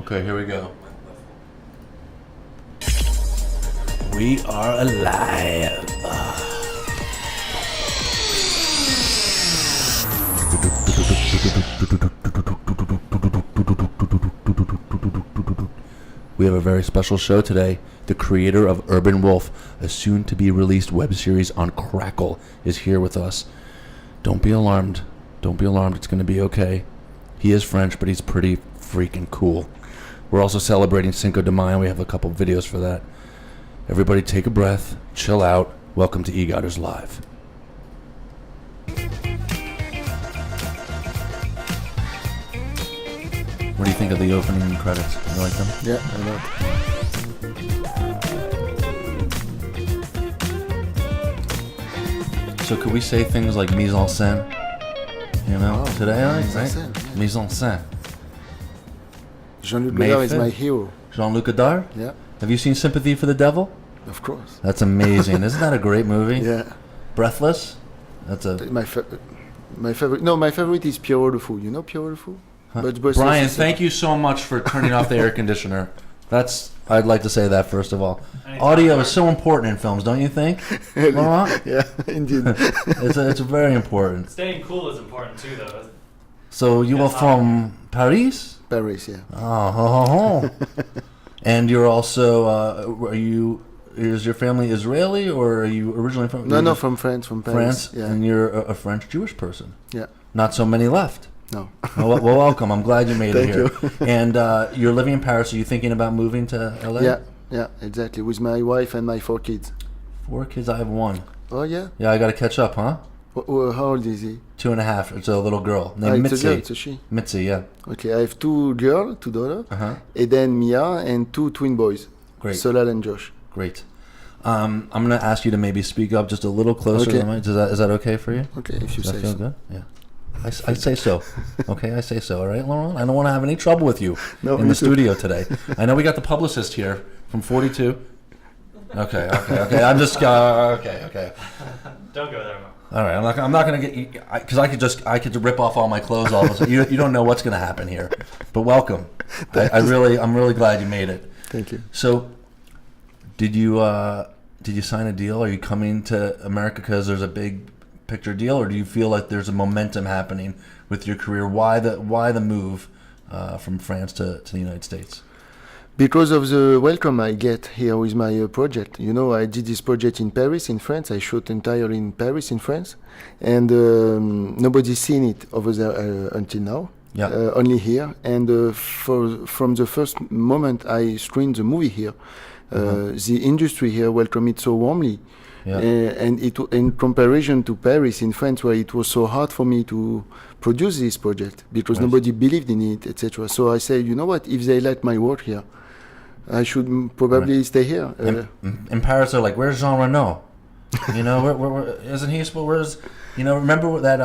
Okay, here we go. We are alive. We have a very special show today. The creator of Urban Wolf, a soon-to-be-released web series on Crackle, is here with us. Don't be alarmed. Don't be alarmed. It's going to be okay. He is French, but he's pretty freaking cool. We're also celebrating Cinco de Mayo. We have a couple videos for that. Everybody take a breath, chill out. Welcome to EGOTers Live. What do you think of the opening credits? You like them? Yeah, I know. So could we say things like mise-en-scene? You know, today, mise-en-scene, right? yeah. Mise-en-scene. Jean-Luc May Godard is 5th. my hero. Jean-Luc Godard? Yeah, Have you seen Sympathy for the Devil? of course. That's amazing. Isn't that a great movie? Yeah, Breathless? That's a... my favorite. No, my favorite is Pierrot le Fou. You know Pierrot le Fou? But Brian, thank you so much for turning off the air conditioner. I'd like to say that first of all. Audio is so important in films, don't you think? Laurent? Yeah, indeed. It's very important. Staying cool is important too, though. So you are from Paris? Paris, yeah. Oh, ho, ho, ho. And you're also, is your family Israeli or are you originally from? No, from France, from Paris. France, Yeah, and you're a French Jewish person. yeah. Not so many left. No. Well, welcome. I'm glad you made it Thank here. you. And you're living in Paris. Are you thinking about moving to LA? Yeah, exactly. With my wife and my 4 kids. 4 kids. I have 1. Oh yeah. Yeah, I got to catch up, huh? How old is he? 2.5. It's a little girl named It's a Mitzi. girl, it's a she. Mitzi, yeah. Okay, I have 2 girls, 2 daughters, Uh-huh. and then Mia and 2 twin boys. Great. Solal and Josh. Great. I'm going to ask you to maybe speak up just a little closer Okay. to the mic. Is that okay for you? Okay, if you Does that say feel so. good? Yeah. I say so. Okay, I say so. All right, Laurent? I don't want to have any trouble with you No, in me the too. studio today. I know we got the publicist here from 42. Okay. I'm just, okay. Don't go there, Mo. All right, I'm not going to get you, because I could rip off all my clothes all of a sudden. You don't know what's going to happen here. But welcome. I'm really glad you made it. Thank you. So, did you sign a deal? Are you coming to America because there's a big picture deal, or do you feel like there's a momentum happening with your career? Why the move from France to the United States? Because of the welcome I get here with my project. You know, I did this project in Paris, in France. I shot entirely in Paris, in France. And nobody's seen it over there until now. Yeah. Only here. And from the first moment I screened the movie here, the industry here welcomed it so warmly. Yeah. And it, in comparison to Paris, in France, where it was so hard for me to produce this project because Right. nobody believed in it, etc. So I said, you know what? If they like my work here, I should probably stay here. In Paris, they're like, "Where's Jean Reno? You know, where isn't he? Where's Remember that?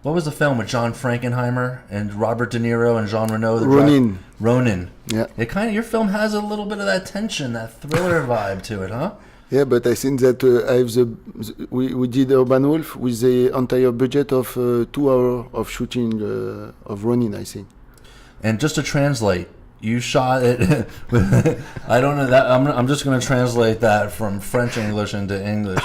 What was the film with John Frankenheimer and Robert De Niro and Jean Reno? Ronin. Ronin. Yeah. It your film has a little bit of that tension, that thriller vibe to it, huh? Yeah, but I think that I have we did Urban Wolf with the entire budget of 2 hours of shooting of Ronin, I think. And just to translate, you shot it. I don't know that. I'm just going to translate that from French English into English.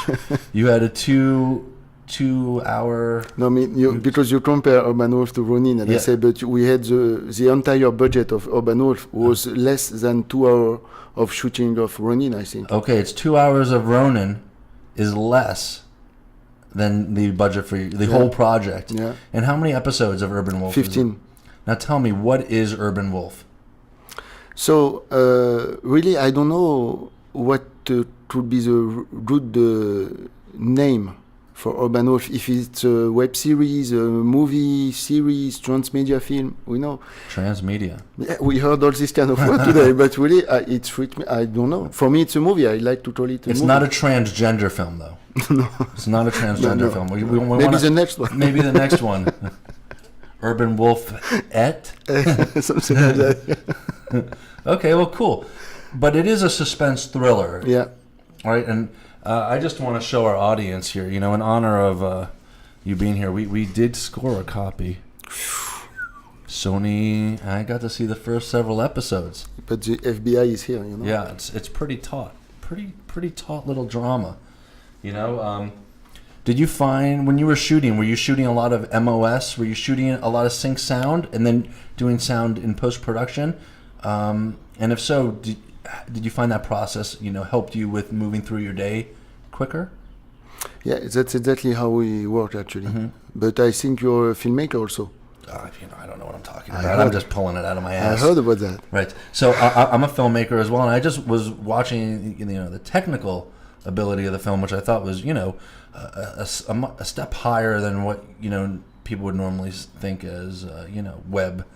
You had a two hour. No, I mean because you compare Urban Wolf to Ronin, and Yeah. I say, but we had the entire budget of Urban Wolf was less than 2 hours of shooting of Ronin, I think. Okay, it's 2 hours of Ronin is less than the budget for the whole project. Yeah. And how many episodes of Urban Wolf? is it? 15. Now tell me, what is Urban Wolf? So really, I don't know what could be the good name for Urban Wolf. If it's a web series, a movie series, transmedia film, we know. Transmedia. Yeah, we heard all this kind of word today, but really, it's freaked me. I don't know. For me, it's a movie. I like to call it a It's movie. not a transgender film, though. No. It's not a transgender No. film. We Maybe wanna, the next one. Maybe the next one. Urban Wolf et? Something like that. Okay, well, cool. But it is a suspense thriller. Yeah. All right, and I just want to show our audience here, in honor of you being here, we did score a copy. Sony. I got to see the first several episodes. But the FBI is here, you know. Yeah, it's pretty taut, pretty taut little drama. You know, did you find when you were shooting? Were you shooting a lot of MOS? Were you shooting a lot of sync sound and then doing sound in post production? And if so, did you find that process, helped you with moving through your day quicker? Yeah, that's exactly how we work actually. Mm-hmm. But I think you're a filmmaker also. I don't know what I'm talking about. I'm just pulling it out of my ass. I heard about that. Right. So I'm a filmmaker as well, and I just was watching, the technical ability of the film, which I thought was, a step higher than what people would normally think as, web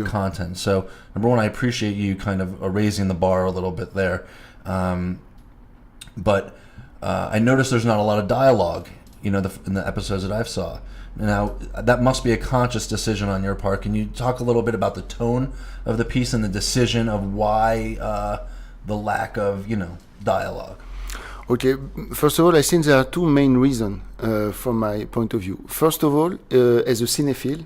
content. So number one, I appreciate you kind of raising the bar a little bit there, but I noticed there's not a lot of dialogue, in the episodes that I've saw. Now, that must be a conscious decision on your part. Can you talk a little bit about the tone of the piece and the decision of why the lack of, dialogue? Okay, first of all, I think there are two main reasons from my point of view. First of all, as a cinephile,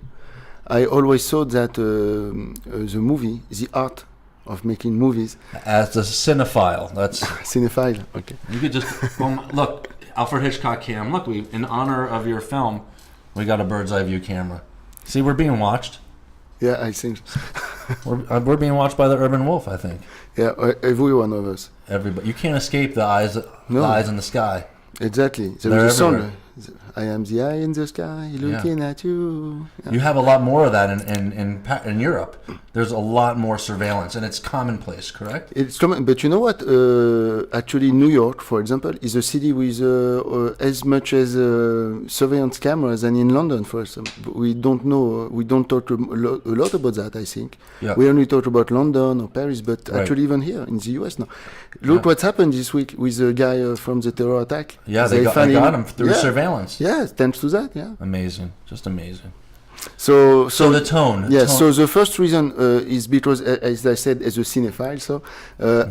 I always thought that the movie, the art of making movies... As a cinephile, that's... Cinephile, okay. You could just... look, Alfred Hitchcock cam. Look, in honor of your film... We got a bird's eye view camera. See, we're being watched. Yeah, I think. we're being watched by the urban wolf, I think. Yeah, every one of us. Everybody. You can't escape the eyes in the sky. Exactly. There is a song. I am the eye in the sky looking at you. Yeah. You have a lot more of that in Europe. There's a lot more surveillance, and it's commonplace, correct? It's common, but you know what? Actually, New York, for example, is a city with as much as surveillance cameras than in London, for example. We don't know. We don't talk a lot about that, I think. Yeah. We only talk about London or Paris, but right. Actually even here in the US now. Look what's happened this week with the guy from the terror attack. Yeah, they got him through surveillance. Yeah, thanks to that, yeah. Amazing, just amazing. So the tone. Yeah, so the first reason is because, as I said, as a cinephile,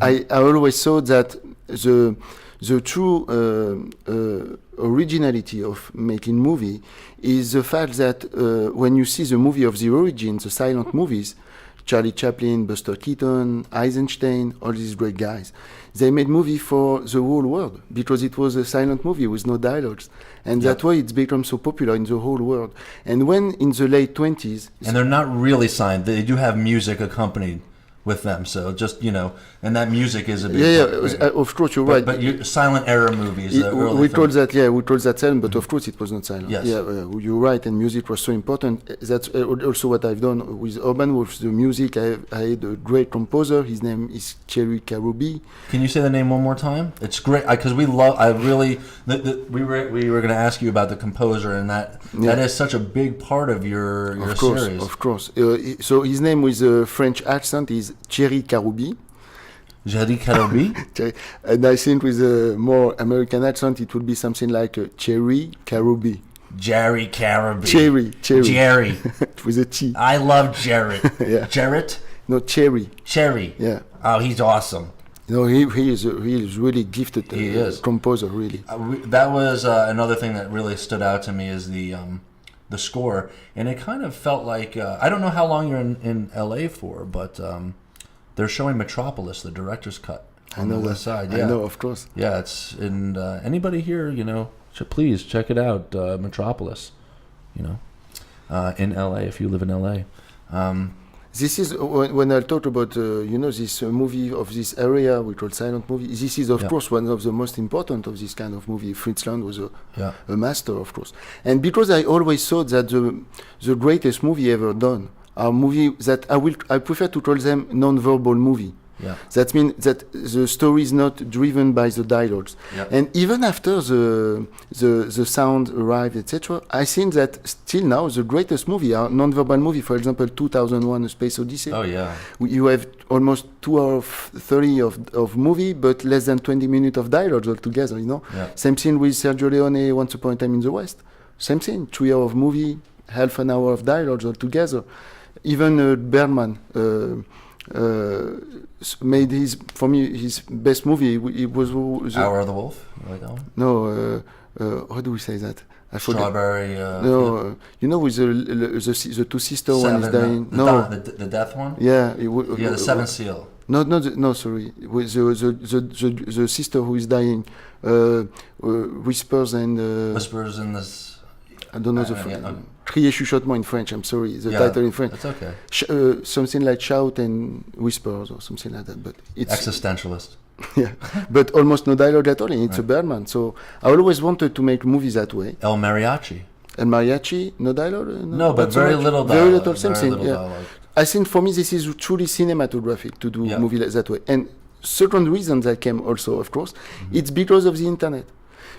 I always thought that the true originality of making movie is the fact that when you see the movie of the origin, the silent movies, Charlie Chaplin, Buster Keaton, Eisenstein, all these great guys, they made movie for the whole world because it was a silent movie with no dialogues. And that's why it's become so popular in the whole world. And when in the late 20s... And they're not really signed. They do have music accompanied with them. So just, and that music is a big part. Of course, you're right. But silent era movies. We called that silent, but of course it was not silent. Yes. Yeah, you're right, and music was so important. That's also what I've done with Urban Wolf, the music. I had a great composer. His name is Thierry Karoubi. Can you say the name one more time? It's great, because we were going to ask you about the composer, and that is such a big part of your series. Of course. So his name with a French accent is Thierry Karoubi. Thierry Karoubi? And I think with a more American accent, it would be something like Thierry Karoubi. Jerry Karoubi. Jerry. With a T. I love Jarrett. Yeah. Jarrett? No, Cherry. Yeah. Oh, he's awesome. He is really gifted composer, really. That was another thing that really stood out to me is the score, and it kind of felt like I don't know how long you're in LA for, but they're showing Metropolis, the director's cut on the west side. Yeah. I know, of course. Yeah, it's and anybody here, please check it out, Metropolis. In LA if you live in LA. This is when I talk about this movie of this area we call silent movie. This is of course one of the most important of this kind of movie. Fritz Lang was a master, of course, and because I always thought that the greatest movie ever done are movie that I prefer to call them non-verbal movie. Yeah. That means that the story is not driven by the dialogues. Yeah. And even after the sound arrived, etc., I think that still now the greatest movie are non-verbal movie. For example, 2001: A Space Odyssey. Oh yeah. You have almost 2 hours 30 of movie, but less than 20 minutes of dialogue altogether. Yeah. Same thing with Sergio Leone, Once Upon a Time in the West. Same thing, 3 hours of movie, half an hour of dialogue altogether. Even Bergman. Made his best movie. It was Hour of the Wolf. You like that one? No, how do we say that? I forget. Strawberry. No, you know, with the two sisters one is dying. No, the death one. Yeah, The seventh seal. No, sorry. With the sister who is dying, whispers and. Whispers in this. I don't know the Crier chuchotement in French. I'm sorry, the title in French. That's okay. Something like shout and whispers or something like that. But it's Existentialist. Yeah, but almost no dialogue at all, and it's a Birdman. So I always wanted to make movies that way. El Mariachi. And Mariachi, no dialogue? No, but very little dialogue. Very little, same thing, yeah. Dialogue. I think for me this is truly cinematographic to do movie like that way. And second reason that came also, of course, it's because of the internet.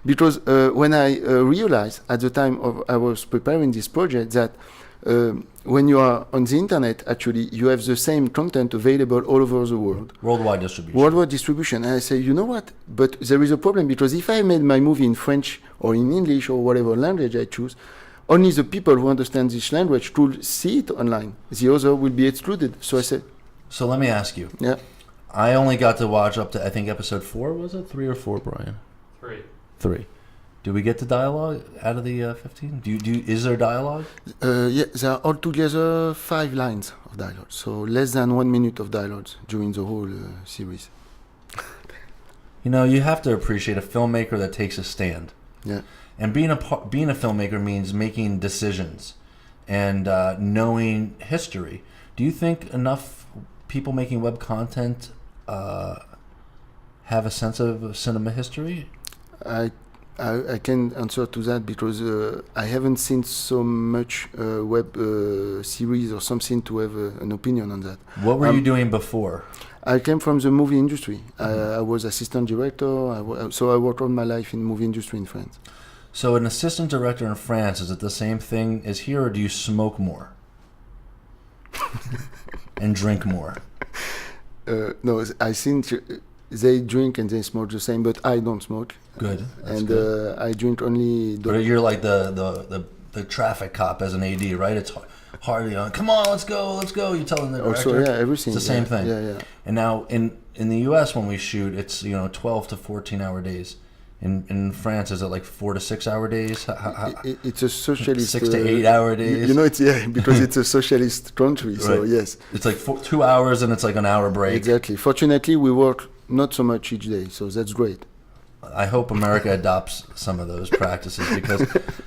Because when I realized at the time I was preparing this project that when you are on the internet, actually, you have the same content available all over the world. Worldwide distribution. Worldwide distribution. And I say, you know what? But there is a problem because if I made my movie in French or in English or whatever language I choose, only the people who understand this language could see it online. The other will be excluded. So I said... So let me ask you. Yeah. I only got to watch up to, I think, episode 4, was it? 3 or 4, Brian? 3. Do we get the dialogue out of the 15? Is there dialogue? Yeah, there are altogether 5 lines of dialogue, so less than 1 minute of dialogue during the whole series. You know, you have to appreciate a filmmaker that takes a stand. Yeah. And being a filmmaker means making decisions and knowing history. Do you think enough people making web content have a sense of cinema history? I can answer to that because I haven't seen so much web series or something to have an opinion on that. What were you doing before? I came from the movie industry. I was assistant director, so I worked all my life in movie industry in France. So an assistant director in France, is it the same thing as here, or do you smoke more? And drink more? No, I think they drink and they smoke the same, but I don't smoke. Good. That's and good. I drink only... But you're like the traffic cop as an AD, right? It's hard. Come on, let's go. You're telling the director. Also, yeah, everything. It's the same thing. Yeah. And now in the U.S. when we shoot, it's 12 to 14 hour days. In France, is it like 4 to 6 hour days? It's a socialist... 6 to 8 hour days? It's because it's a socialist country, so right. Yes. It's like 2 hours and it's like an hour break. Exactly. Fortunately, we work not so much each day, so that's great. I hope America adopts some of those practices because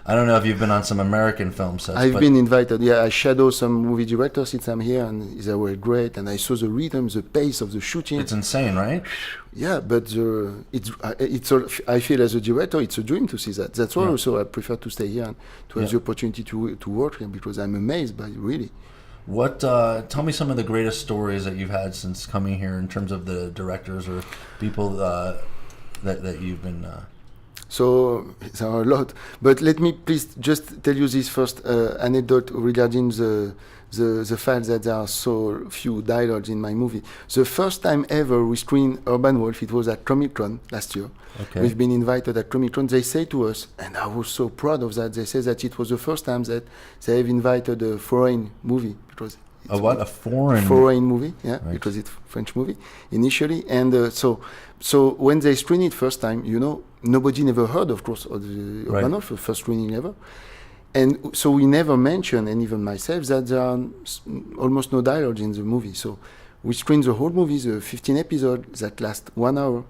I don't know if you've been on some American film sets. I've been invited. Yeah, I shadow some movie directors since I'm here, and they were great. And I saw the rhythm, the pace of the shooting. It's insane, right? Yeah, but I feel as a director, it's a dream to see that. That's why also I prefer to stay here and to have the opportunity to work here because I'm amazed by it, really. Tell me some of the greatest stories that you've had since coming here in terms of the directors or people that you've been... So there are a lot, but let me please just tell you this first anecdote regarding the fact that there are so few dialogues in my movie. The first time ever we screened Urban Wolf, it was at Comic-Con last year. Okay. We've been invited at Comic-Con. They say to us, and I was so proud of that, they say that it was the first time that they have invited a foreign movie. Because a foreign movie, yeah, right. Because it's French movie initially, and so when they screen it first time, nobody never heard, of course, of the Urban Wolf, first screening ever, and so we never mentioned, and even myself, that there are almost no dialogue in the movie. So we screen the whole movie, the 15 episodes that last 1 hour.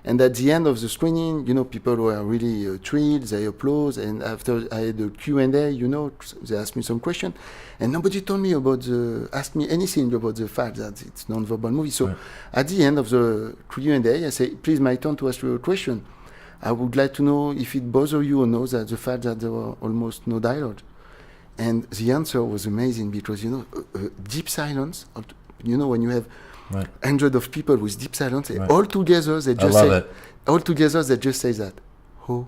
And at the end of the screening, people were really thrilled, they applaud, and after I had a Q&A, they asked me some question, and nobody told me asked me anything about the fact that it's non-verbal movie. So at the end of the Q&A, I say, please, my turn to ask you a question. I would like to know if it bothers you or not that the fact that there were almost no dialogue. And the answer was amazing because, deep silence, when you have hundreds of people with deep silence, all together they just say, all together they just say that, oh.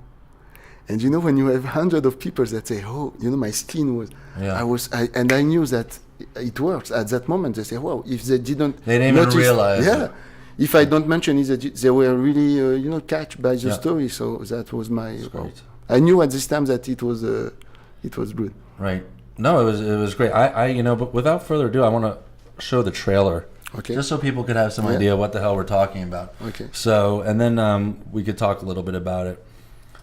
And when you have hundreds of people that say, oh, my skin was, and I knew that it works at that moment. They say, wow, if they didn't even realize. Yeah. If I don't mention it, they were really, catched by the story. So that was my. I knew at this time that it was good. Right. No, it was great. But without further ado, I want to show the trailer. Okay. Just so people could have some idea what the hell we're talking about. Okay. So, and then we could talk a little bit about it.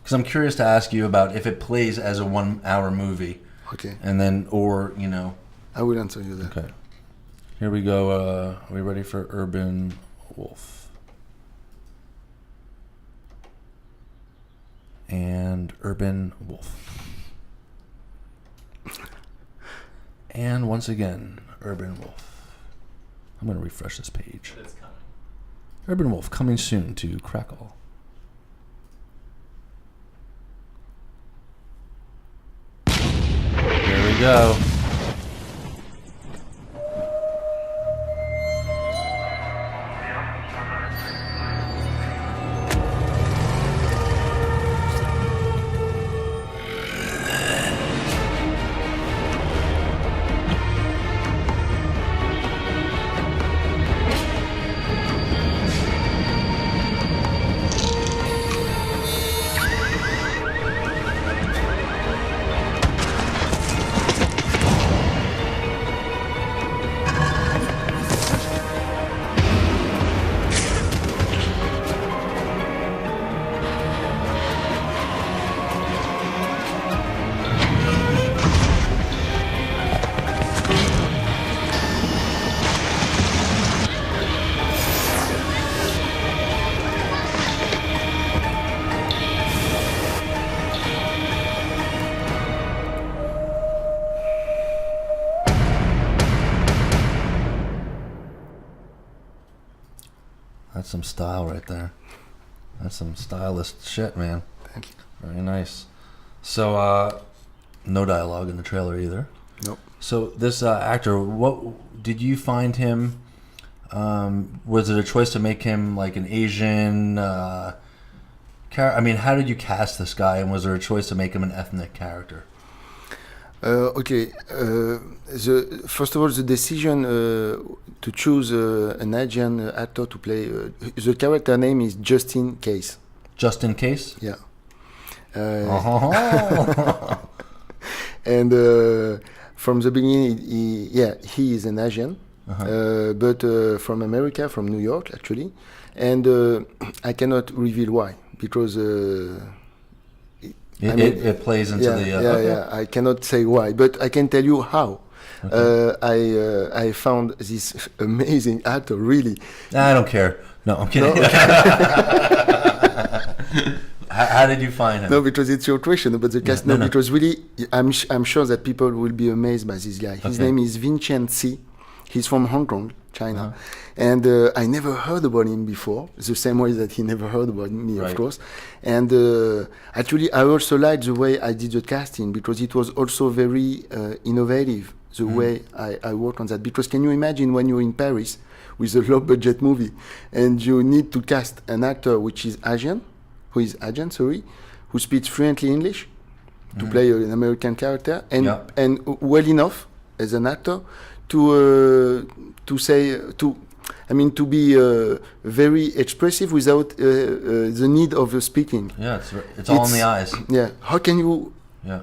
Because I'm curious to ask you about if it plays as a 1 hour movie. Okay. And then, or, you know. I will answer you that. Okay. Here we go. Are we ready for Urban Wolf? And Urban Wolf. And once again, Urban Wolf. I'm going to refresh this page. It's coming. Urban Wolf coming soon to Crackle. Here we go. That's some style right there. That's some stylist shit, man. Thank you. Very nice. So, no dialogue in the trailer either. Nope. So this actor, what did you find him? Was it a choice to make him like an Asian? I mean, how did you cast this guy, and was there a choice to make him an ethnic character? Okay. First of all, the decision to choose an Asian actor to play the character name is Justin Case. Just in case. Yeah. And from the beginning, he is an Asian, but from America, from New York, actually. And I cannot reveal why, because it plays into the. I cannot say why, but I can tell you how. Okay. I found this amazing actor, really. I don't care. No, I'm kidding. No? How did you find him? No, because it's your question about the cast. No. Because really, I'm sure that people will be amazed by this guy. His name is Vincent C. He's from Hong Kong, China. And I never heard about him before, the same way that he never heard about me, of course. And actually, I also liked the way I did the casting, because it was also very innovative, the way I worked on that. Because can you imagine when you're in Paris with a low-budget movie, and you need to cast an actor who is Asian, who speaks fluently English, to play an American character, and well enough as an actor to be very expressive without the need of speaking. Yeah, it's all in the eyes. Yeah, how can you? Yeah.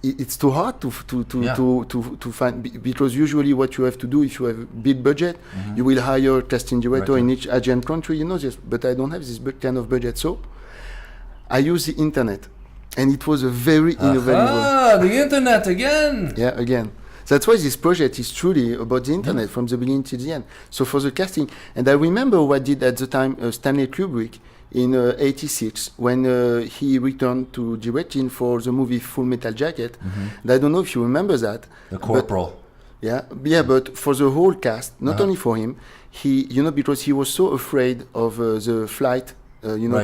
It's too hard to find, because usually what you have to do, if you have big budget, you will hire a casting director in each Asian country, you know this. But I don't have this kind of budget, so I use the internet, and it was a very innovative way. The internet again. Yeah, again. That's why this project is truly about the internet from the beginning to the end. So for the casting, and I remember what did at the time Stanley Kubrick in '86 when he returned to directing for the movie Full Metal Jacket. And I don't know if you remember that. The corporal. But for the whole cast, not only for him, he, because he was so afraid of the flight,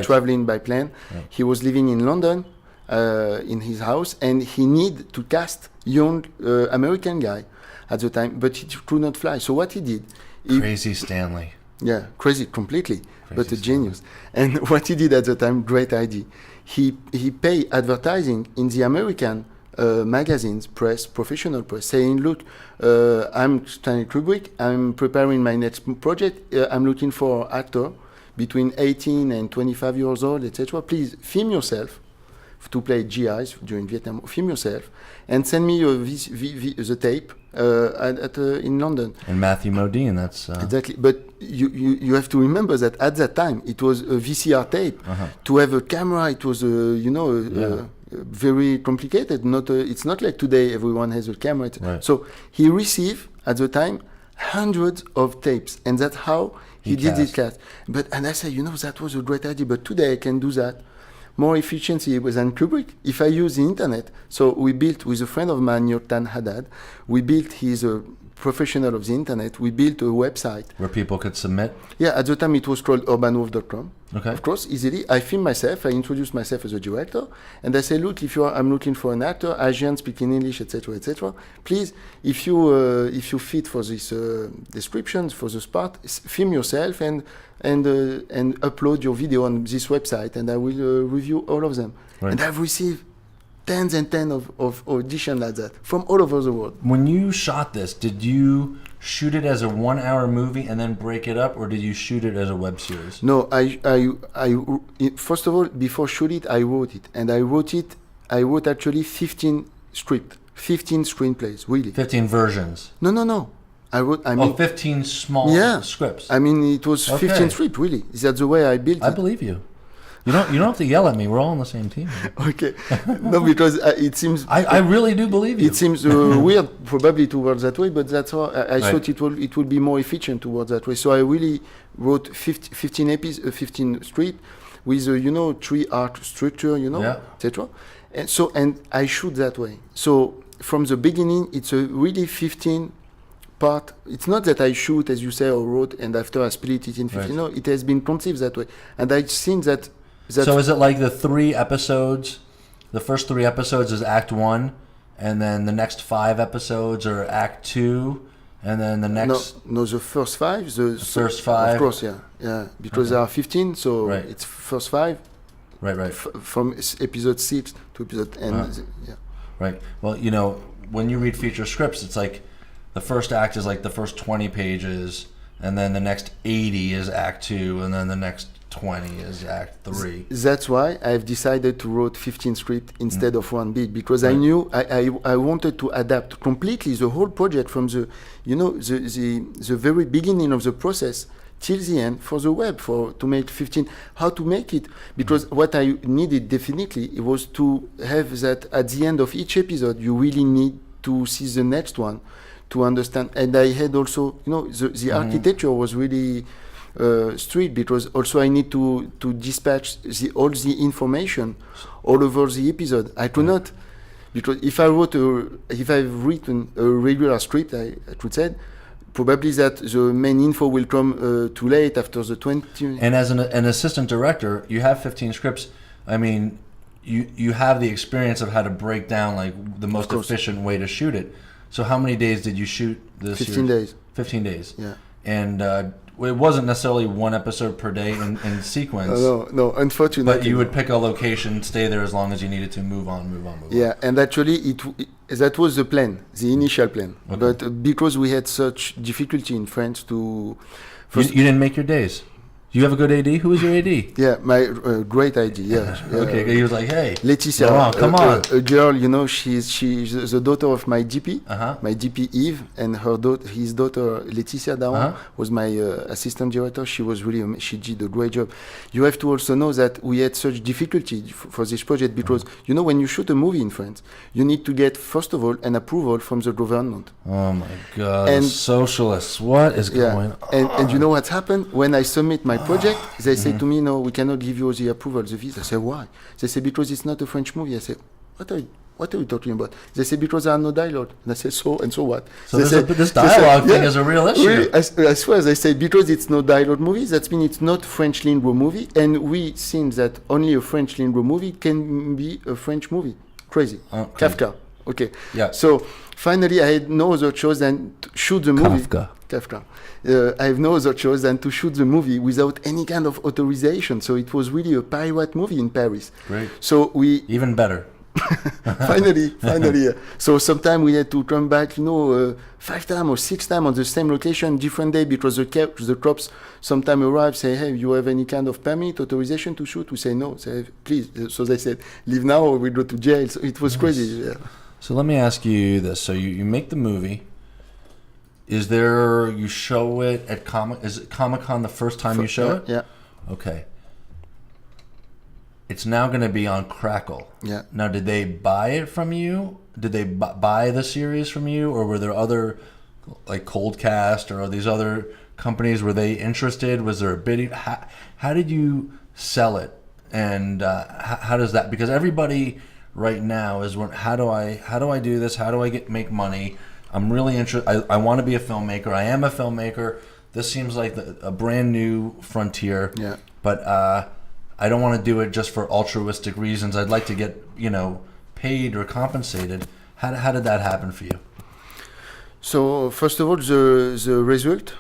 traveling by plane. Right. He was living in London. In his house, and he need to cast young American guy at the time, but he could not fly. So what he did, crazy Stanley. Yeah, crazy completely, but a genius. And what he did at the time, great idea. He paid advertising in the American magazines, press, professional press, saying, "Look, I'm Stanley Kubrick. I'm preparing my next project. I'm looking for actor between 18 and 25 years old, etc. Please film yourself." To play GIs during Vietnam, film yourself and send me the tape in London. And Matthew Modine, that's... Exactly, but you have to remember that at that time it was a VCR tape. To have a camera, it was very complicated. It's not like today everyone has a camera. Right. So he received at the time hundreds of tapes, and that's how he did his cast. And I said, that was a great idea, but today I can do that more efficiency than Kubrick if I use the internet. So we built with a friend of mine, Yotan Haddad, we built, he's a professional of the internet, we built a website. Where people could submit? Yeah, at the time it was called urbanwolf.com. Okay. Of course, easily. I film myself, I introduce myself as a director, and I say, look, I'm looking for an actor, Asian, speaking English, etc., etc. Please, if you fit for this descriptions, for this part, film yourself and upload your video on this website, and I will review all of them. Right. And I've received tens and tens of auditions like that from all over the world. When you shot this, did you shoot it as a 1 hour movie and then break it up, or did you shoot it as a web series? No, I first of all, before shoot it, I wrote it, and I wrote actually 15 screenplays, really. 15 versions. No. I wrote. 15 small scripts. I mean, it was 15 scripts, really. That's the way I built it. I believe you. You don't have to yell at me. We're all on the same team. Okay. No, because it seems... I really do believe you. It seems weird, probably, towards that way, but that's how I thought it would be more efficient towards that way. So I really wrote 15 scripts with, 3-act structure, etc. And I shoot that way. So from the beginning, it's a really 15 part. It's not that I shoot, as you say, or wrote, and after I split it in 15. Right. No, it has been conceived that way. And I've seen that... So is it like the 3 episodes, the first 3 episodes is Act 1, and then the next 5 episodes are Act 2, and then the next... No, the first 5. The first 5? Of course, yeah. Because there are 15, so it's first 5. Right. From episode 6 to episode 10. Yeah. Right. Well, when you read feature scripts, it's like the first act is like the first 20 pages, and then the next 80 is Act 2, and then the next 20 is Act 3. That's why I've decided to write 15 scripts instead of one bit, because I knew I wanted to adapt completely the whole project from the very beginning of the process till the end for the web, to make 15. How to make it? Because what I needed definitely was to have that at the end of each episode, you really need to see the next one to understand. And I had also, the architecture was really strict, because also I need to dispatch all the information all over the episode. I could not, because if I've written a regular script, I could say, probably that the main info will come too late after the 20. And as an assistant director, you have 15 scripts. I mean, you have the experience of how to break down like the most efficient way to shoot it. So how many days did you shoot this? 15 days. 15 days. Yeah. And it wasn't necessarily one episode per day in sequence. No, unfortunately. But you would pick a location, stay there as long as you needed to, move on. Yeah, and actually that was the plan, the initial plan. Okay. But because we had such difficulty in France to... You didn't make your days? You have a good AD? Who was your AD? Yeah, my great idea. Yeah. Okay, he was like, hey, Laetitia, Laurent, come on. A girl, she's the daughter of my DP, my DP Eve, and his daughter Laetitia Daron was my assistant director. She was she did a great job. You have to also know that we had such difficulty for this project because, when you shoot a movie in France, you need to get, first of all, an approval from the government. Oh my God, and socialists, what is going on? And you know what happened? When I submit my project, they say to me, no, we cannot give you the approval, the visa. I say, why? They say, because it's not a French movie. I say, what are you talking about? They say, because there are no dialogue. And I say, so what? So this dialogue thing is a real issue. Really, I swear, they say, because it's no dialogue movie, that means it's not French lingual movie, and we think that only a French lingual movie can be a French movie. Crazy. Okay. Kafka. Okay. Yeah. So finally, I had no other choice than to shoot the movie. Kafka. I have no other choice than to shoot the movie without any kind of authorization. So it was really a pirate movie in Paris. Great. So we even better. finally. So sometimes we had to come back, 5 times or 6 times on the same location, different day, because the cops sometimes arrive, say, hey, you have any kind of permit, authorization to shoot? We say no. Say, please. So they said, leave now or we go to jail. So it was crazy. Yeah. So let me ask you this. So you make the movie, is there, you show it at is it Comic-Con the first time you show it? Yeah. Okay. It's now going to be on Crackle. Yeah. Now, did they buy it from you? Did they buy the series from you? Or were there other, like Coldcast or these other companies, were they interested? Was there a bidding? How did you sell it? And how does that, because everybody right now is, how do I do this? How do I make money? I'm really interested. I want to be a filmmaker. I am a filmmaker. This seems like a brand new frontier. Yeah. But I don't want to do it just for altruistic reasons. I'd like to get, paid or compensated. How did that happen for you? So first of all, the result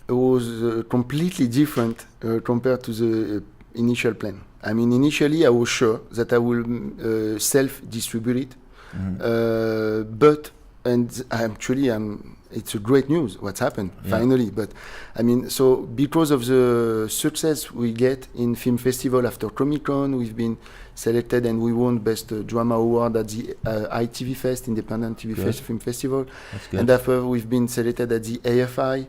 was completely different compared to the initial plan. I mean, initially I was sure that I will self-distribute it, but it's a great news what's happened finally. But I mean, so because of the success we get in film festival after Comic-Con, we've been selected and we won Best Drama Award at the ITV Fest, Independent TV Film Festival. That's good. And after we've been selected at the AFI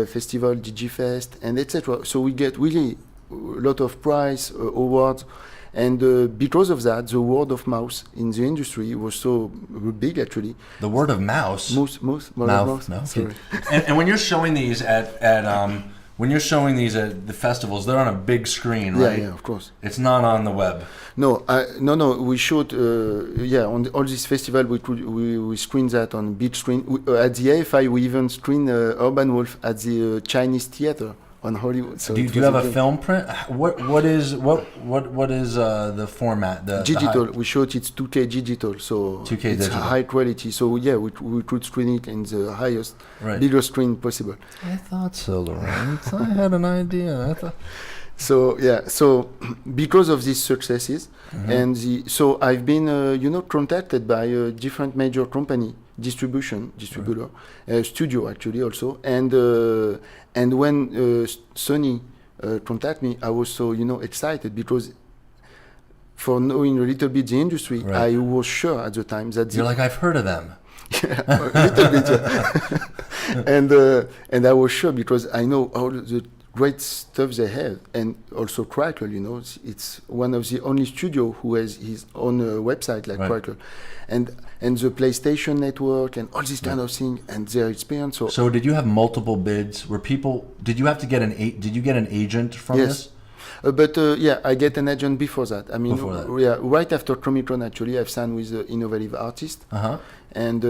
Festival, DG Fest, and etc. So we get really a lot of prize awards. And because of that, the word of mouth in the industry was so big, actually. The word of mouse? Mouth. No. Sorry. And when you're showing these at the festivals, they're on a big screen, right? Yeah, of course. It's not on the web. No. We showed, on all this festival, we screened that on big screen. At the AFI, we even screened Urban Wolf at the Chinese theater on Hollywood. So do you have a film print? What is the format? Digital. We showed it's 2K digital, so 2K it's digital. high quality. So we could screen it in the highest, Right. bigger screen possible. I thought so, Laurent. I had an idea. So because of these successes, and so I've been contacted by a different major company, distributor, studio actually also, and when Sony contacted me, I was so excited because for knowing a little bit the industry, Right. I was sure at the time that You're like, I've heard of them. a little bit, and I was sure because I know all the great stuff they have, and also Crackle. It's one of the only studio who has his own website like Right. Crackle, and the PlayStation Network and all this kind of thing and their experience. So did you have multiple bids? Did you have to get did you get an agent from this? But I get an agent before that. I mean, Before that. right after Comic-Con, actually, I've signed with Innovative Artist. And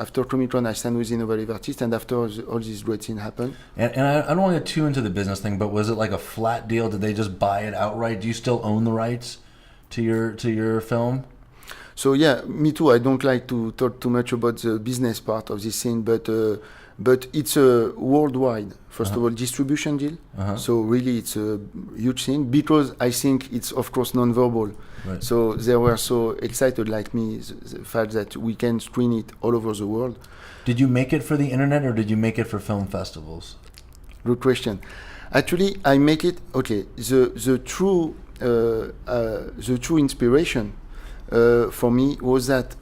after Comic-Con, I signed with Innovative Artist, and after all these great things happened. And I don't want to get too into the business thing, but was it like a flat deal? Did they just buy it outright? Do you still own the rights to your film? So me too. I don't like to talk too much about the business part of this thing, but it's a worldwide, first of all, distribution deal. So really, it's a huge thing because I think it's of course non-verbal. Right. So they were so excited, like me, the fact that we can screen it all over the world. Did you make it for the internet or did you make it for film festivals? Good question. Actually, I make it. Okay, the true inspiration for me was that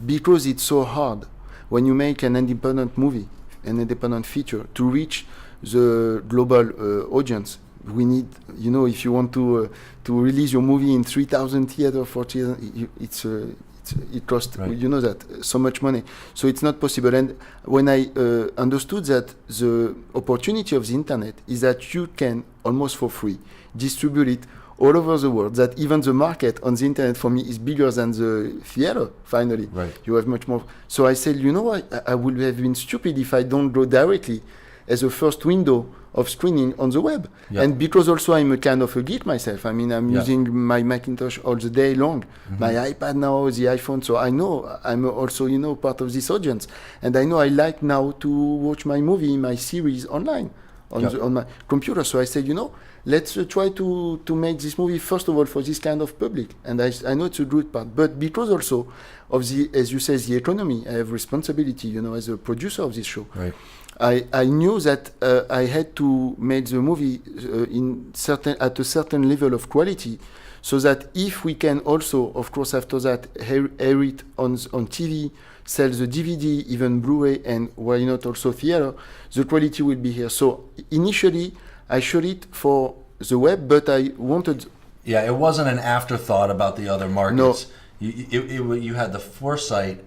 because it's so hard when you make an independent movie, an independent feature, to reach the global audience. We need, if you want to release your movie in 3,000 theaters, 40,000, it costs, Right. so much money. So it's not possible. And when I understood that the opportunity of the internet is that you can, almost for free, distribute it all over the world, that even the market on the internet for me is bigger than the theater, finally. Right. You have much more. So I said, I would have been stupid if I don't go directly as a first window of screening on the web. Yeah. And because also I'm a kind of a geek myself. I mean, I'm Yeah. using my Macintosh all the day long, my iPad now, the iPhone. So I know I'm also, part of this audience. And I know I like now to watch my movie, my series online on my computer. So I said, let's try to make this movie, first of all, for this kind of public. And I know it's a good part. But because also of the, as you say, the economy, I have responsibility, as a producer of this show. Right. I knew that I had to make the movie at a certain level of quality, so that if we can also, of course, after that, air it on TV sell the DVD, even Blu-ray, and why not also theater, the quality will be here. So initially, I shot it for the web, but I wanted. Yeah, it wasn't an afterthought about the other markets. No. You had the foresight,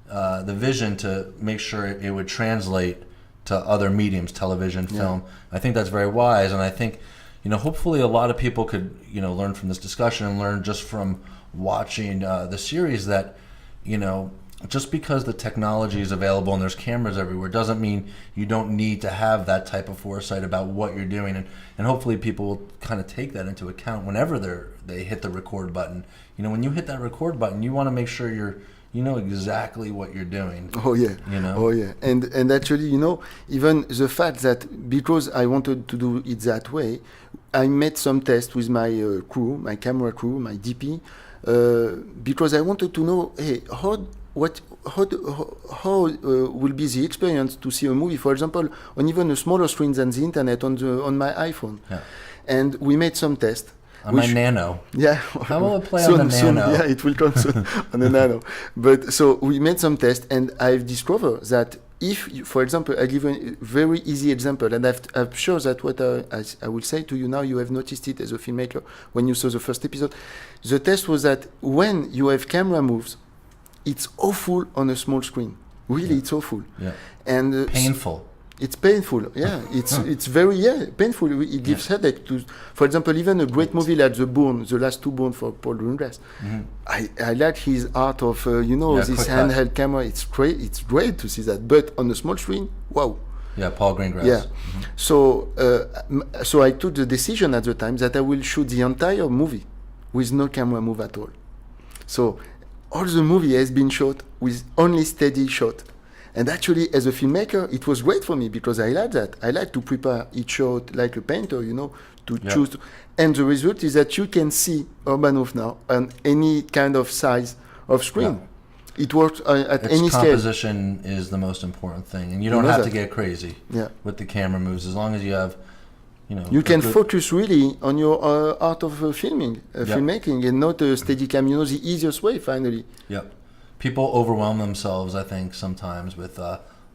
the vision to make sure it would translate to other mediums, television, film. I think that's very wise, and I think, hopefully a lot of people could, learn from this discussion and learn just from watching the series that, just because the technology is available and there's cameras everywhere doesn't mean you don't need to have that type of foresight about what you're doing, and hopefully people will kind of take that into account whenever they hit the record button. When you hit that record button, you want to make sure you know exactly what you're doing. Oh yeah. Oh yeah. And actually, even the fact that because I wanted to do it that way, I made some tests with my crew, my camera crew, my DP, because I wanted to know, hey, how will be the experience to see a movie, for example, on even a smaller screen than the internet on my iPhone. Yeah. And we made some tests. On my Nano. Yeah. How will it play on the Nano? Yeah, it will come soon on the Nano. But so we made some tests, and I've discovered that if, for example, I give a very easy example, and I'm sure that what I will say to you now, you have noticed it as a filmmaker when you saw the first episode. The test was that when you have camera moves, it's awful on a small screen. Really, it's awful. Yeah. And painful. It's painful. Yeah, it's very painful. It gives headache to, for example, even a great movie like The Last Two Bourne for Paul Greengrass. Mm-hmm. I like his art of this handheld camera. It's great. It's great to see that. But on a small screen, wow. Yeah, Paul Greengrass. Yeah. Mm-hmm. So I took the decision at the time that I will shoot the entire movie with no camera move at all. So all the movie has been shot with only steady shot. And actually, as a filmmaker, it was great for me because I like that. I like to prepare each shot like a painter, to choose. And the result is that you can see Urban Wolf now on any kind of size of screen. Yeah. It works at any scale. Composition is the most important thing. And you don't have to get crazy with the camera moves as long as you have, You can focus really on your art of filmmaking, and not a steady cam. The easiest way, finally. Yep. People overwhelm themselves, I think, sometimes with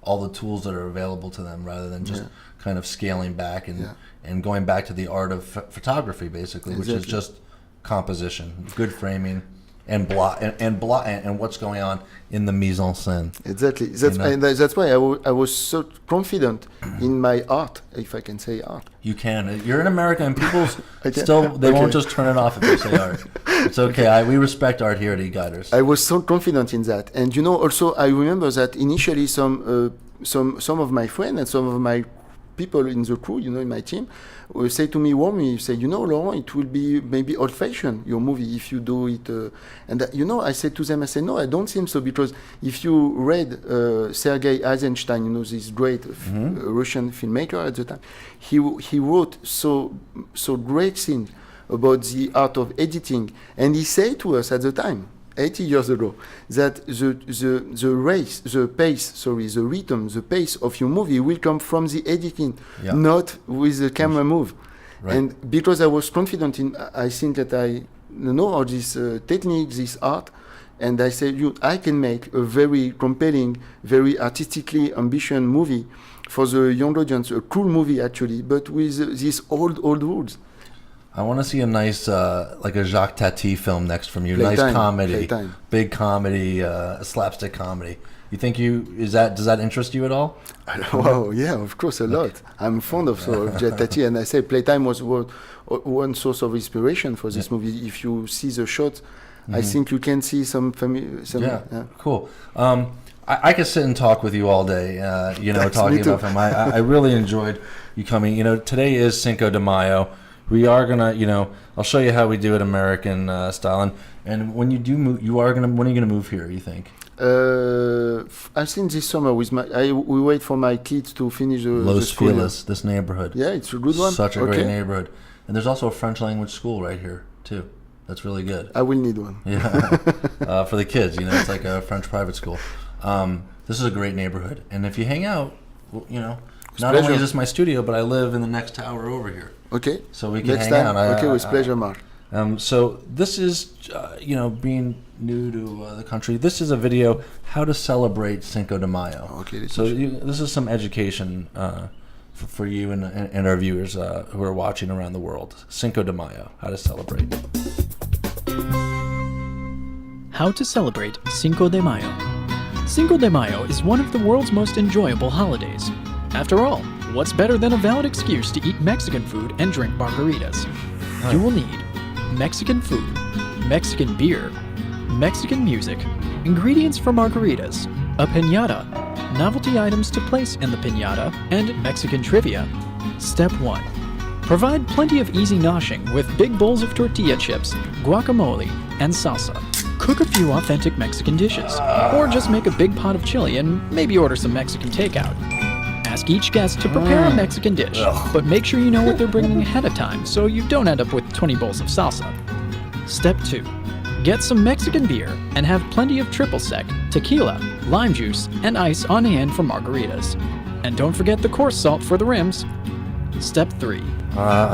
all the tools that are available to them rather than just kind of scaling back and going back to the art of photography, basically, which is just composition, good framing, and what's going on in the mise-en-scene. Exactly. That's why I was so confident in my art, if I can say art. You can. You're in America, and people they won't just turn it off if you say art. It's okay. We respect art here at eGuiders. I was so confident in that, and also I remember that initially some of my friends and some of my people in the crew, in my team, will say to me warmly, say, Laurent, it will be maybe old-fashioned, your movie, if you do it. And I said to them, no, I don't think so, because if you read Sergei Eisenstein, this great Russian filmmaker at the time, he wrote so great things about the art of editing, and he said to us at the time, 80 years ago, that the rhythm, the pace of your movie will come from the editing, not with the camera move. Right. And because I was confident I think that I know all this technique, this art, and I said, I can make a very compelling, very artistically ambitious movie for the young audience, a cool movie actually, but with these old rules. I want to see a nice, like a Jacques Tati film next from you. Nice comedy, big comedy, slapstick comedy. You think does that interest you at all? Wow, yeah, of course, a lot. I'm fond of Jacques Tati, and I say Playtime was one source of inspiration for this movie. If you see the shot, I think you can see some. Cool. I could sit and talk with you all day, talking about film. I really enjoyed you coming. Today is Cinco de Mayo. We are gonna, I'll show you how we do it American style. And when you do move, when are you gonna move here? You think? I think this summer we wait for my kids to finish the Los school. Feliz, this neighborhood. Yeah, it's a good one. Such a great neighborhood, and there's also a French language school right here too. That's really good. I will need one. Yeah, for the kids, it's like a French private school. This is a great neighborhood, and if you hang out, not only is this my studio, but I live in the next tower over here. Okay. So we can next hang time. out. With pleasure, Mark. So this is, being new to the country, this is a video how to celebrate Cinco de Mayo. Okay, So this is some education for you and our viewers who are watching around the world. Cinco de Mayo, how to celebrate. How to celebrate Cinco de Mayo. Cinco de Mayo is one of the world's most enjoyable holidays. After all, what's better than a valid excuse to eat Mexican food and drink margaritas? You will need Mexican food, Mexican beer, Mexican music, ingredients for margaritas, a piñata, novelty items to place in the piñata, and Mexican trivia. Step 1. Provide plenty of easy noshing with big bowls of tortilla chips, guacamole, and salsa. Cook a few authentic Mexican dishes, or just make a big pot of chili and maybe order some Mexican takeout. Ask each guest to prepare a Mexican dish, but make sure you know what they're bringing ahead of time so you don't end up with 20 bowls of salsa. Step 2. Get some Mexican beer and have plenty of triple sec, tequila, lime juice, and ice on hand for margaritas. And don't forget the coarse salt for the rims. Step 3.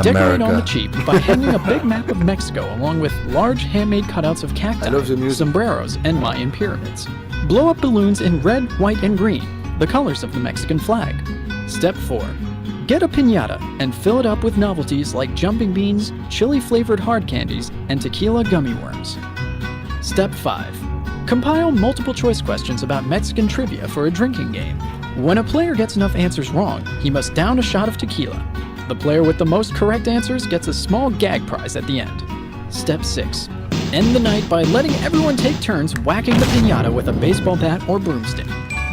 Decorate on the cheap by hanging a big map of Mexico along with large handmade cutouts of cacti, sombreros, and Mayan pyramids. Blow up balloons in red, white, and green, the colors of the Mexican flag. Step 4. Get a piñata and fill it up with novelties like jumping beans, chili-flavored hard candies, and tequila gummy worms. Step 5. Compile multiple choice questions about Mexican trivia for a drinking game. When a player gets enough answers wrong, he must down a shot of tequila. The player with the most correct answers gets a small gag prize at the end. Step 6. End the night by letting everyone take turns whacking the piñata with a baseball bat or broomstick.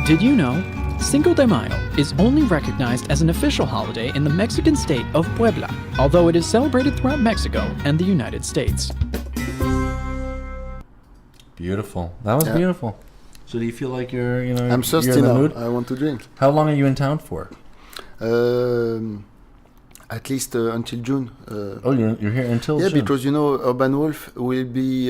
Did you know? Cinco de Mayo is only recognized as an official holiday in the Mexican state of Puebla, although it is celebrated throughout Mexico and the United States. Beautiful. That was beautiful. So do you feel like you're I'm thirsty you're in the now. mood? I want to drink. How long are you in town for? At least until June. You're here until June? Yeah, because Urban Wolf will be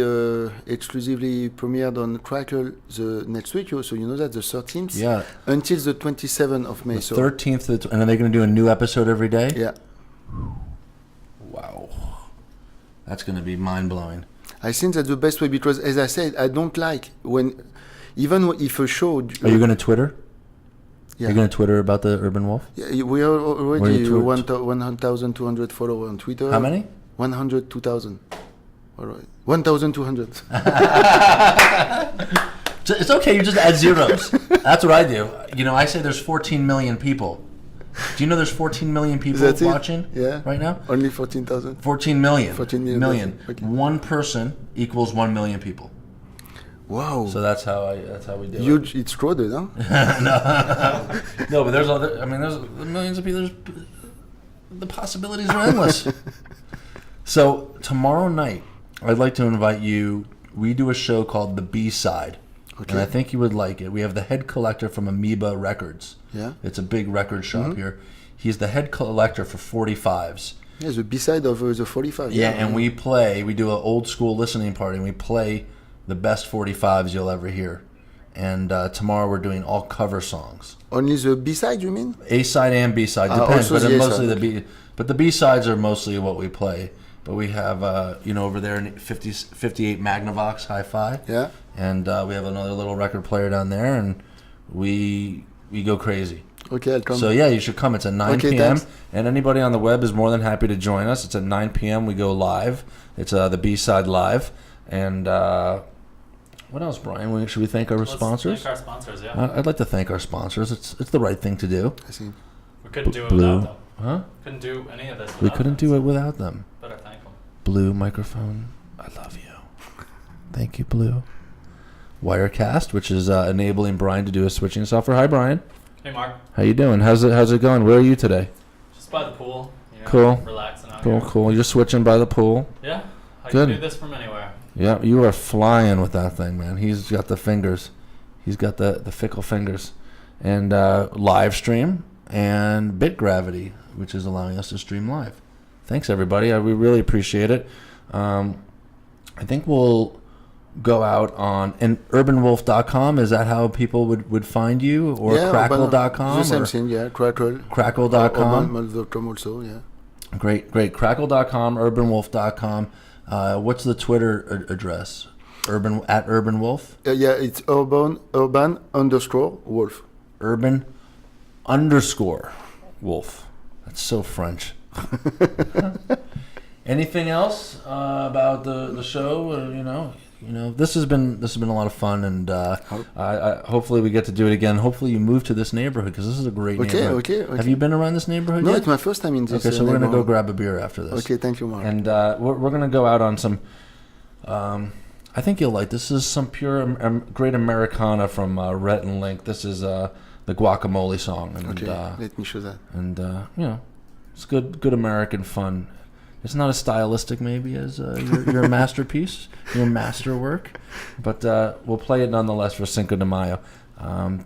exclusively premiered on Crackle the next week. So you know that, the 13th. Yeah. Until the 27th of May. The 13th, and are they going to do a new episode every day? Yeah. Wow. That's going to be mind-blowing. I think that's the best way because, as I said, I don't like even if a show... Are you going to Twitter? Yeah. You're going to Twitter about the Urban Wolf? Yeah, we are already 1,200 followers on Twitter. How many? 102,000. All right. 1,200. It's okay, you just add zeros. That's what I do. I say there's 14 million people. Do you know there's 14 million people watching right now? Only 14,000? 14 million. 14 million. Okay. One person equals 1 million people. Wow. So that's how we do Huge. It's crowded, huh? No, but there's millions of people. The possibilities are endless. So tomorrow night, I'd like to invite you. We do a show called The B-Side. Okay. And I think you would like it. We have the head collector from Amoeba Records. Yeah. It's a big record shop here. He's the head collector for 45s. Yeah, the B-side of the 45. Yeah, and we do an old school listening party, and we play the best 45s you'll ever hear. And tomorrow we're doing all cover songs. Only the B-side, you mean? A-side and B-side, depends, but mostly the B. But the B-sides are mostly what we play. But we have, over there, 58 Magnavox Hi-Fi. Yeah. And we have another little record player down there, and we go crazy. Okay, I'll come. So, yeah, you should come. It's at 9 p.m., thanks. And anybody on the web is more than happy to join us. It's at 9 p.m. We go live. It's the B-side live. And what else, Brian? Should we thank our sponsors? Thank our sponsors, yeah. I'd like to thank our sponsors. It's the right thing to do. I see. We couldn't do it without them. Huh? Couldn't do any of this without We couldn't them, do it without them. Better thank them. Blue microphone, I love you. Thank you, Blue. Wirecast, which is enabling Brian to do his switching software. Hi, Brian. Hey, Mark. How you doing? How's it going? Where are you today? Just by the pool. Cool. Relaxing out here. Cool. You're switching by the pool. Yeah. I Good. can do this from anywhere. Yeah, you are flying with that thing, man. He's got the fingers. He's got the fickle fingers. And live stream and Bit Gravity, which is allowing us to stream live. Thanks, everybody. We really appreciate it. I think we'll go out on urbanwolf.com. Is that how people would find you? Or crackle.com? The same thing, yeah. Crackle. Crackle.com. Urbanwolf.com also, yeah. Great. Crackle.com, urbanwolf.com. What's the Twitter address? Urban Wolf? Yeah, it's urban _ wolf. Urban _ Wolf. That's so French. Anything else about the show? This has been a lot of fun, and I hopefully we get to do it again. Hopefully you move to this neighborhood because this is a great neighborhood. Okay. Have you been around this neighborhood No, yet? it's my first time in this. Okay, so we're gonna go neighborhood. grab a beer after this. Okay, thank you, Mark. And we're gonna go out on some. I think you'll like this. This is some pure great Americana from Rhett and Link. This is the Guacamole song, and Okay, let me show that. and it's good American fun. It's not as stylistic maybe as your masterpiece, your masterwork, but we'll play it nonetheless for Cinco de Mayo.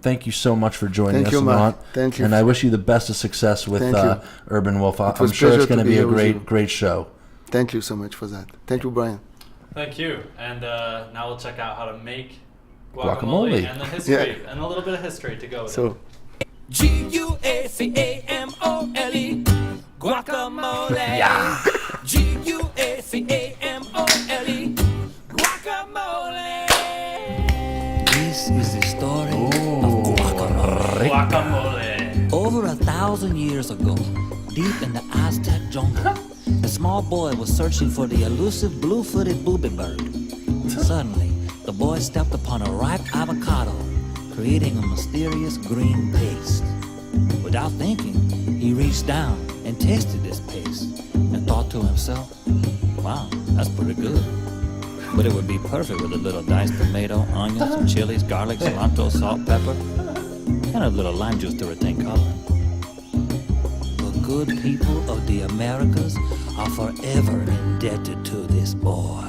Thank you so much for joining Thank us, you, Mark. Laurent. Thank you. And I wish you the best of success with Thank you. Urban Wolf. I'm was sure it's pleasure going to to be be a here with you. great show. Thank you so much for that. Thank you, Brian. Thank you. And now we'll check out how to make Guacamole. guacamole and the history and a little bit of history to go with it. So, Guacamole. Guacamole. Yeah. Guacamole. Guacamole. This is the story of guacamole. Guacamole. Over 1,000 years ago, deep in the Aztec jungle, a small boy was searching for the elusive blue-footed booby bird. Suddenly, the boy stepped upon a ripe avocado, creating a mysterious green paste. Without thinking, he reached down and tasted this paste and thought to himself, wow, that's pretty good. But it would be perfect with a little diced tomato, onions, some chilies, garlic, cilantro, salt, pepper, and a little lime juice to retain color. The good people of the Americas are forever indebted to this boy.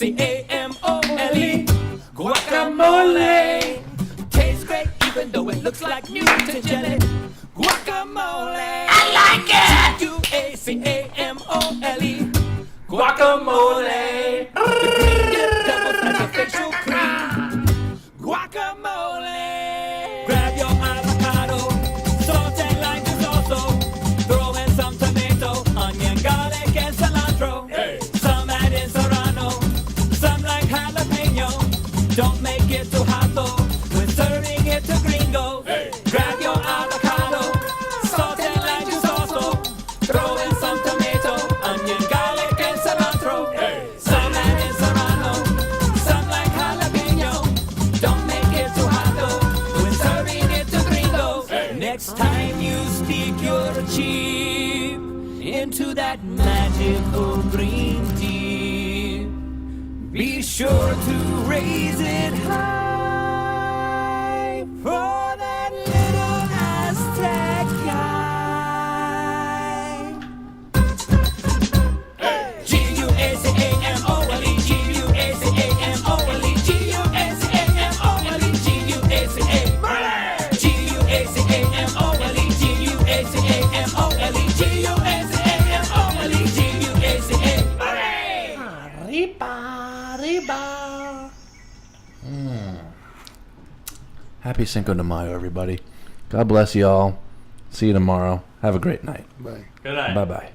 Guacamole. Guacamole. Tastes great even though it looks like mutant jelly. Guacamole. I like it. Guacamole. Guacamole. The green dip doubles as a facial cream. Guacamole. Grab your avocado, salt and lime juice also. Throw in some tomato, onion, garlic, and cilantro. Hey. Some add in serrano, some like jalapeno. Don't make it too hot though when serving it to gringos. Hey. Grab your avocado, salt and lime juice also. Throw in some tomato, onion, garlic, and cilantro. Hey. Some add in serrano, some like jalapeno. Don't make it too hot though when serving it to gringos. Hey. Next time you stick your chip into that magical green tea, be sure to raise it high for that little Aztec guy. Guacamole. Guacamole. Happy Cinco de Mayo, everybody. God bless you all. See you tomorrow. Have a great night. bye. Good night. Bye-bye.